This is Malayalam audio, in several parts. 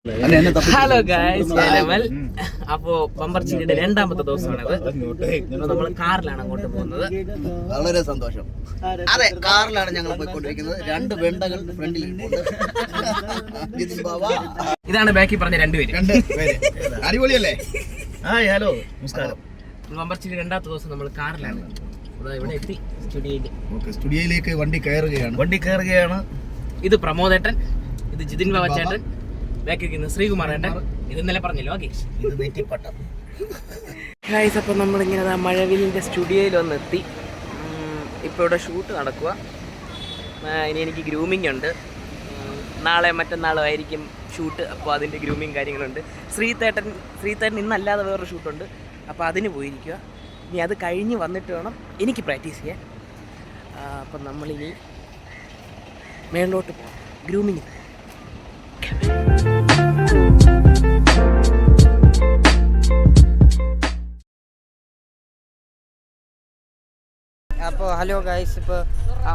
ഹലോ ഗായ്സ്, ഞാൻ അമൽ. അപ്പോ ബമ്പർച്ചിരിയുടെ രണ്ടാമത്തെ ദിവസമാണിത്. നമ്മൾ കാറിലാണ് അങ്ങോട്ട് പോകുന്നത്. വളരെ സന്തോഷം. അതെ, കാറിലാണ് ഞങ്ങൾ പോയിക്കൊണ്ടിരിക്കുന്നത്. രണ്ട് വെണ്ടകൾ ഫ്രണ്ടിൽ. ഇതാണ് ബാക്കി പറഞ്ഞ രണ്ടുപേര്. അടിപൊളിയല്ലേ? ഹലോ, നമസ്കാരം. ബമ്പർച്ചിരി രണ്ടാമത്തെ ദിവസം നമ്മൾ കാറിലാണ്. ഇവിടെ എത്തി സ്റ്റുഡിയോയിലേക്ക് വണ്ടി കയറുകയാണ്. ഇത് പ്രമോദേട്ടൻ, ഇത് ജിതിൻ ബാബച്ചേട്ടൻ, ബാക്കിൽ ശ്രീകുമാർ ഏട്ടൻ. ഇത് ഇന്നലെ പറഞ്ഞല്ലോ. ഓക്കെ, ഇത് നെറ്റിപ്പട്ടം. ഗൈസ്, അപ്പോൾ നമ്മളിങ്ങനെ മഴവിലിൻ്റെ സ്റ്റുഡിയോയിൽ വന്ന് എത്തി. ഇപ്പോൾ ഇവിടെ ഷൂട്ട് നടക്കുക. ഇനി എനിക്ക് ഗ്രൂമിംഗ് ഉണ്ട്. നാളെ മറ്റന്നാളും ആയിരിക്കും ഷൂട്ട്. അപ്പോൾ അതിൻ്റെ ഗ്രൂമിങ് കാര്യങ്ങളുണ്ട്. ശ്രീതേട്ടൻ ഇന്നല്ലാതെ വേറൊരു ഷൂട്ടുണ്ട്. അപ്പോൾ അതിന് പോയിരിക്കുക. ഇനി അത് കഴിഞ്ഞ് വന്നിട്ട് വേണം എനിക്ക് പ്രാക്ടീസ് ചെയ്യാൻ. അപ്പം നമ്മളിനി മേളിലോട്ട് പോകാം ഗ്രൂമിങ്. അപ്പോൾ ഹലോ ഗൈസ്, ഇപ്പോൾ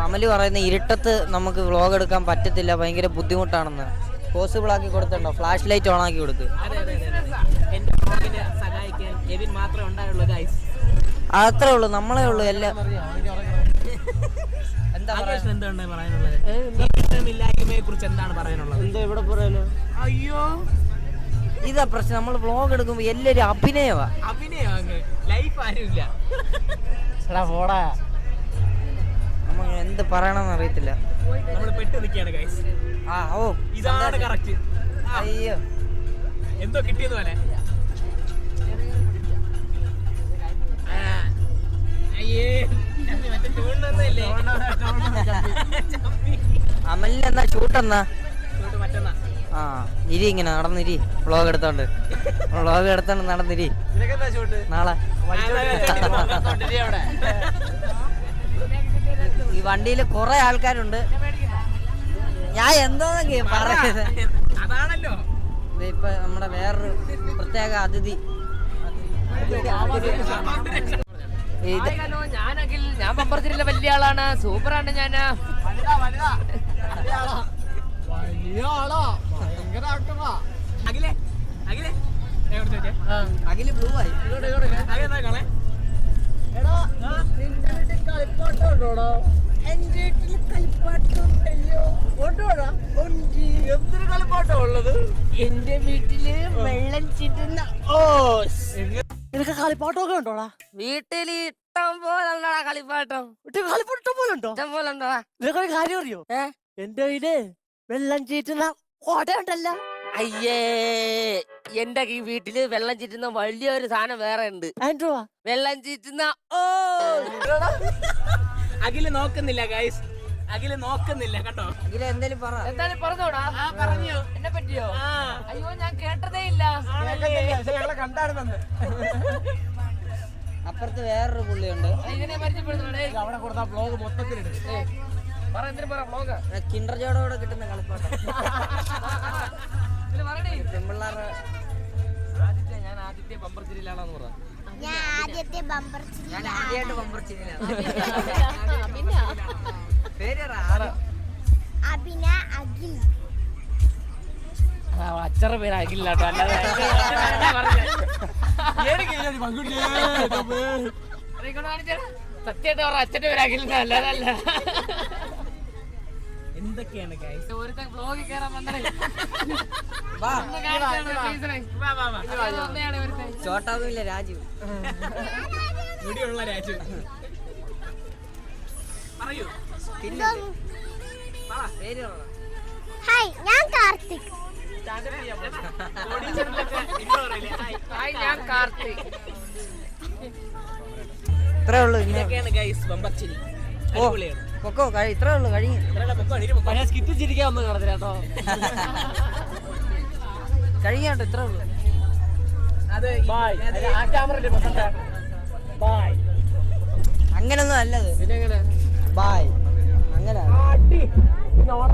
അമല് പറയുന്ന ഇരുട്ടത്ത് നമുക്ക് വ്ളോഗ് എടുക്കാൻ പറ്റത്തില്ല, ഭയങ്കര ബുദ്ധിമുട്ടാണെന്ന്. പോസിബിൾ ആക്കി കൊടുത്തുണ്ടോ? ഫ്ലാഷ് ലൈറ്റ് ഓൺ ആക്കി കൊടുത്ത്. അത്രേ ഉള്ളൂ, നമ്മളേ ഉള്ളൂ എല്ലാം. അയ്യോ, ഇതാ പ്രശ്നം. നമ്മൾ വ്ളോഗ് എടുക്കുമ്പോ എല്ലാരും അഭിനയമാ. പോടാ, നമുക്ക് എന്ത് പറയണമെന്ന് അറിയത്തില്ല. ഇതാണ് കറക്റ്റ്. അയ്യോ, എന്തോ കിട്ടിയത് പോലെ. അമലിന് എന്നാ ഷൂട്ട് എന്നാ? ആ, ഇരി, ഇങ്ങനെ നടന്നിരി. വ്ളോഗ് എടുത്തോണ്ട് നടന്നിരി. നാളെ ഈ വണ്ടിയിൽ കുറെ ആൾക്കാരുണ്ട്. ഞാൻ എന്തോന്നൊക്കെ പറയുന്നത്. ഇപ്പൊ നമ്മുടെ വേറൊരു പ്രത്യേക അതിഥി. ഞാൻ ബമ്പർച്ചിരിയിലെ വലിയ ആളാണ്. സൂപ്പറാണ് ഞാൻ. അഖില് ബ്ലൂ ആയി. എന്റെ വീട്ടില് വെള്ളം ചിറ്റുന്ന നിനക്ക് കളിപ്പാട്ടമൊക്കെ ഉണ്ടോടാ? വീട്ടിൽ ഇഷ്ടം പോലെ കളിപ്പാട്ടം. കളിപ്പാട്ടം പോലെ ഉണ്ടോ? ഇഷ്ടം പോലെ ഉണ്ടോടാ? നിനക്കൊരു കാര്യം അറിയോ? എന്റെ വീട് വെള്ളം ചീറ്റുന്ന ഓടയുണ്ടല്ലോ. അയ്യേ, എന്റെ ഈ വീട്ടില് വെള്ളം ചീറ്റുന്ന വലിയൊരു സാധനം വേറെ ഉണ്ട്. വെള്ളം ചീറ്റുന്ന അഖില് നോക്കുന്നില്ല ഗൈസ്, അഖില് നോക്കുന്നില്ല കേട്ടോ. അഖില് എന്തേലും പറഞ്ഞോടാ? പറഞ്ഞു. എന്നെ പറ്റിയോ? അയ്യോ, ഞാൻ കേട്ടതേ ഇല്ല. കണ്ടായിരുന്നു. അപ്പുറത്ത് വേറൊരു പുള്ളിയുണ്ട്. എങ്ങനെയാ പരിചയപ്പെടുത്തുന്നേ? അവിടെ കൊടുത്ത ബ്ലോഗ് മൊത്തത്തിലിടും. കിൻഡർ ജോയോടെ കിട്ടുന്ന കളിപ്പാട്ടം. പെൺപിള്ളേരുടെ ഞാൻ ആദ്യത്തെ ബമ്പർച്ചിരിയിലാണെന്ന് പറ. ഞാൻ ആദ്യമായിട്ട് ബമ്പർച്ചിരിയിലാണ്. അച്ചറ പേര് അഖിലാട്ടോ, അല്ലാതെ സത്യമായിട്ട് പറ, അച്ഛന്റെ പേര് അഖില, അല്ലാതല്ല. എന്തൊക്കെയാണ് ഗൈസ്? ഒരുത്തൻ ബ്ലോഗിൽ കയറാൻ വന്നേ. ചോട്ടാവില്ല രാജു. മുടിയുള്ള രാജു. പറയൂ. ഹായ്, ഞാൻ കാർത്തിക്. ഞാൻ കാർത്തിക്. ഇത്രേ ഉള്ളൂ. ഇതൊക്കെയാണ് ഗൈസ് ബമ്പർച്ചിരി. പൊക്കോ, ഇത്രേ ഉള്ളൂ, കഴിഞ്ഞു. സ്കിറ്റ് ചിരിക്കാൻ ഒന്നും കാണത്തില്ല കേട്ടോ. കഴിയാട്ടോ, ഇത്രേ ഉള്ളൂ. അങ്ങനൊന്നും അല്ലത്. ബായ്, അങ്ങനെ അവൻ